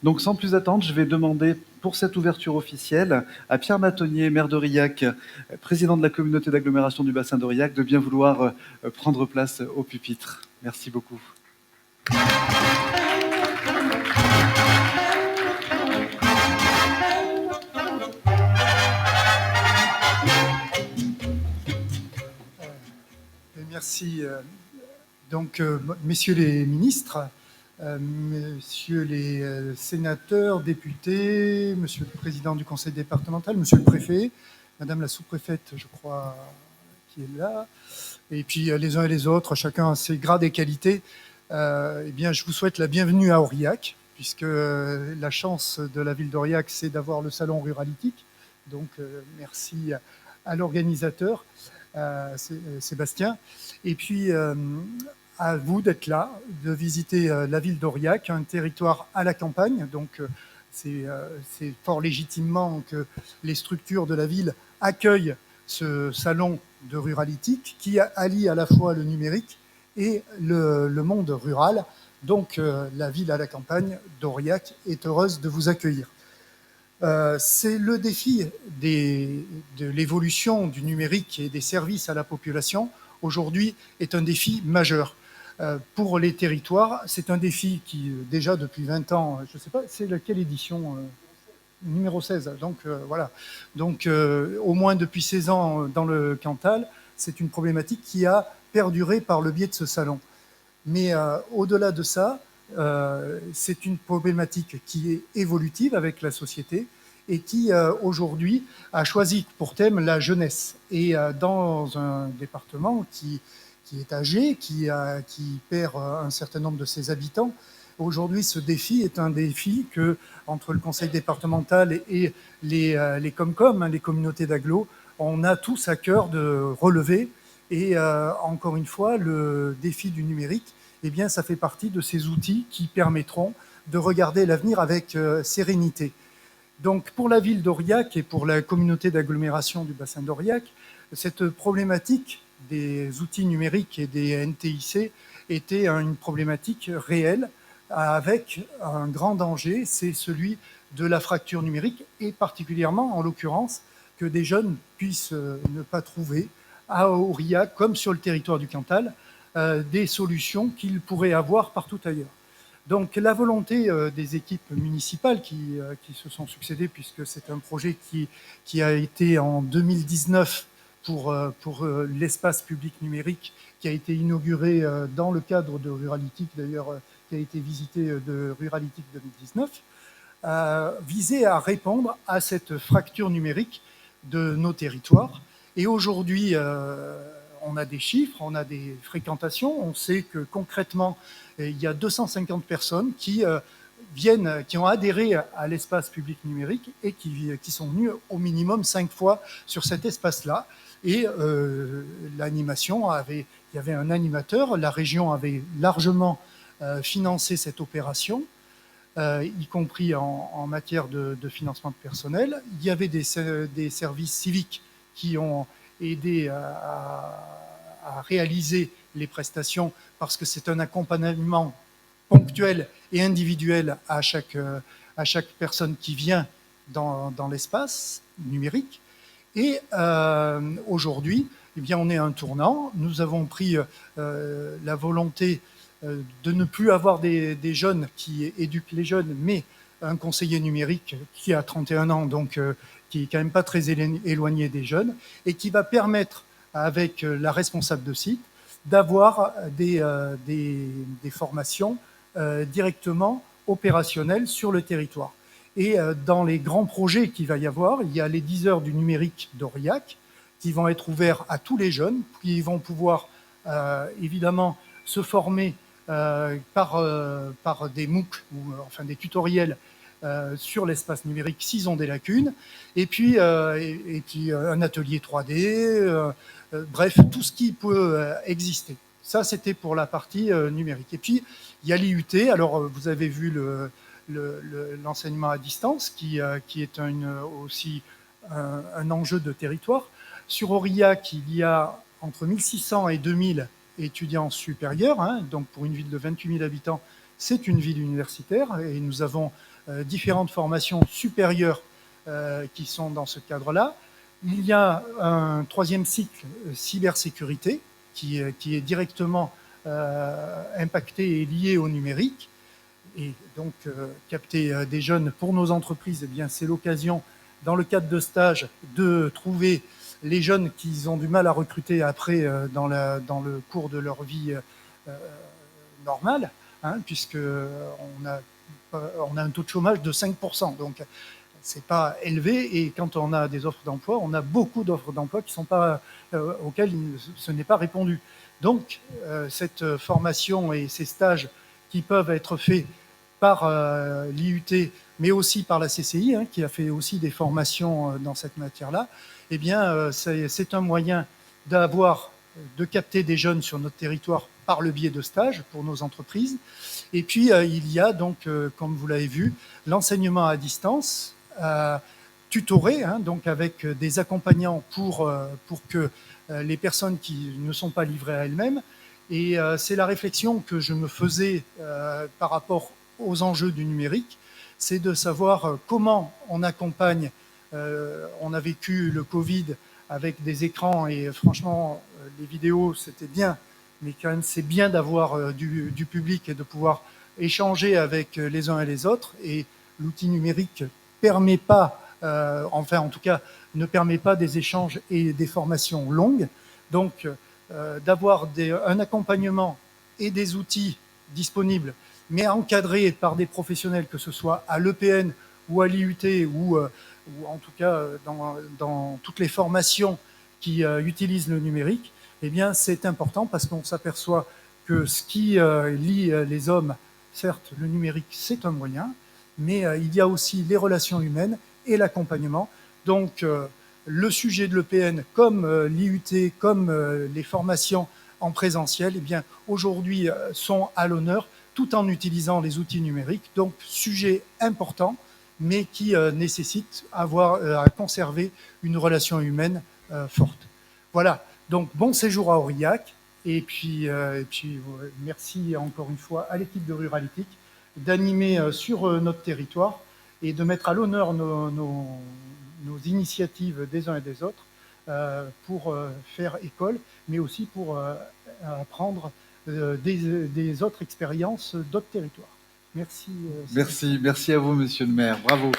Donc sans plus attendre, je vais demander pour cette ouverture officielle à Pierre Matonnier, maire d'Aurillac, président de la communauté d'agglomération du bassin d'Aurillac, de bien vouloir prendre place au pupitre. Merci beaucoup. Merci. Donc, messieurs les ministres, messieurs les sénateurs, députés, monsieur le président du conseil départemental, monsieur le préfet, madame la sous-préfète, je crois, qui est là, et puis les uns et les autres, chacun a ses grades et qualités, eh bien, je vous souhaite la bienvenue à Aurillac, puisque la chance de la ville d'Aurillac, c'est d'avoir le salon ruralitique. Donc, merci à l'organisateur, Sébastien. Et puis, à vous d'être là, de visiter la ville d'Aurillac, un territoire à la campagne. Donc, c'est fort légitimement que les structures de la ville accueillent ce salon de ruralitique qui allie à la fois le numérique et le monde rural. Donc, la ville à la campagne d'Aurillac est heureuse de vous accueillir. C'est le défi de l'évolution du numérique et des services à la population aujourd'hui est un défi majeur. Pour les territoires, c'est un défi qui, déjà depuis 20 ans, je ne sais pas, c'est laquelle édition numéro 16. Donc, voilà. Donc, au moins depuis 16 ans dans le Cantal, c'est une problématique qui a perduré par le biais de ce salon. Mais au-delà de ça, c'est une problématique qui est évolutive avec la société et qui, aujourd'hui, a choisi pour thème la jeunesse. Et dans un département qui est âgé, qui perd un certain nombre de ses habitants, aujourd'hui, ce défi est un défi que, entre le conseil départemental et les Comcom, les communautés d'agglo, on a tous à cœur de relever. Et encore une fois, le défi du numérique, eh bien, ça fait partie de ces outils qui permettront de regarder l'avenir avec sérénité. Donc, pour la ville d'Aurillac et pour la communauté d'agglomération du bassin d'Aurillac, cette problématique des outils numériques et des NTIC était une problématique réelle avec un grand danger, c'est celui de la fracture numérique et particulièrement, en l'occurrence, que des jeunes puissent ne pas trouver à Aurillac, comme sur le territoire du Cantal, des solutions qu'ils pourraient avoir partout ailleurs. Donc la volonté des équipes municipales qui se sont succédées, puisque c'est un projet qui a été en 2019 pour l'espace public numérique, qui a été inauguré dans le cadre de Ruralitique, d'ailleurs, qui a été visité de Ruralitique 2019, visait à répondre à cette fracture numérique de nos territoires. Et aujourd'hui, on a des chiffres, on a des fréquentations, on sait que concrètement, il y a 250 personnes qui ont adhéré à l'espace public numérique et qui sont venues au minimum 5 fois sur cet espace-là. Et l'animation, il y avait un animateur, la région avait largement financé cette opération, y compris en matière de financement de personnel. Il y avait des services civiques qui ont aidé à réaliser les prestations parce que c'est un accompagnement ponctuel et individuel à chaque personne qui vient dans l'espace numérique. Et aujourd'hui, eh bien, on est à un tournant. Nous avons pris la volonté de ne plus avoir des jeunes qui éduquent les jeunes, mais un conseiller numérique qui a 31 ans, donc qui est quand même pas très éloigné des jeunes, et qui va permettre, avec la responsable de site, d'avoir des formations directement opérationnelles sur le territoire. Et dans les grands projets qu'il va y avoir, il y a les 10 heures du numérique d'Aurillac qui vont être ouverts à tous les jeunes, qui vont pouvoir évidemment se former par des MOOC, ou enfin des tutoriels sur l'espace numérique s'ils ont des lacunes, et puis un atelier 3D, bref, tout ce qui peut exister. Ça, c'était pour la partie numérique. Et puis, il y a l'IUT. Alors, vous avez vu l'enseignement à distance, qui est aussi un enjeu de territoire. Sur Aurillac, il y a entre 1600 et 2000 étudiants supérieurs. Donc, pour une ville de 28 000 habitants, c'est une ville universitaire. Et nous avons différentes formations supérieures qui sont dans ce cadre-là. Il y a un troisième cycle cybersécurité qui est directement impacté et lié au numérique. Et donc, capter des jeunes pour nos entreprises, eh bien, c'est l'occasion, dans le cadre de stages, de trouver les jeunes qu'ils ont du mal à recruter après dans le cours de leur vie normale, hein, puisqu'on a un taux de chômage de 5%. Donc, c'est pas élevé, et quand on a des offres d'emploi, on a beaucoup d'offres d'emploi qui sont pas, auxquelles ce n'est pas répondu. Donc, cette formation et ces stages qui peuvent être faits par l'IUT, mais aussi par la CCI, hein, qui a fait aussi des formations dans cette matière-là, eh bien, c'est un moyen de capter des jeunes sur notre territoire par le biais de stages pour nos entreprises. Et puis, il y a donc, comme vous l'avez vu, l'enseignement à distance, tutoré, hein, donc avec des accompagnants pour que les personnes qui ne sont pas livrées à elles-mêmes. Et c'est la réflexion que je me faisais par rapport aux enjeux du numérique, c'est de savoir comment on accompagne. On a vécu le Covid avec des écrans, et franchement, les vidéos, c'était bien, mais quand même, c'est bien d'avoir du public et de pouvoir échanger avec les uns et les autres. Et l'outil numérique permet pas, enfin en tout cas, ne permet pas des échanges et des formations longues. Donc, d'avoir un accompagnement et des outils disponibles, mais encadrés par des professionnels, que ce soit à l'EPN ou à l'IUT, ou en tout cas dans toutes les formations qui utilisent le numérique, eh bien, c'est important, parce qu'on s'aperçoit que ce qui lie les hommes, certes, le numérique, c'est un moyen, mais il y a aussi les relations humaines et l'accompagnement. Donc, le sujet de l'EPN, comme l'IUT, comme les formations en présentiel, eh bien, aujourd'hui sont à l'honneur, tout en utilisant les outils numériques. Donc, sujet important, mais qui nécessite à conserver une relation humaine forte. Voilà, donc bon séjour à Aurillac, et puis merci encore une fois à l'équipe de Ruralytic d'animer sur notre territoire et de mettre à l'honneur nos initiatives des uns et des autres pour faire école, mais aussi pour apprendre des autres expériences d'autres territoires. Merci. Merci à vous, monsieur le maire. Bravo.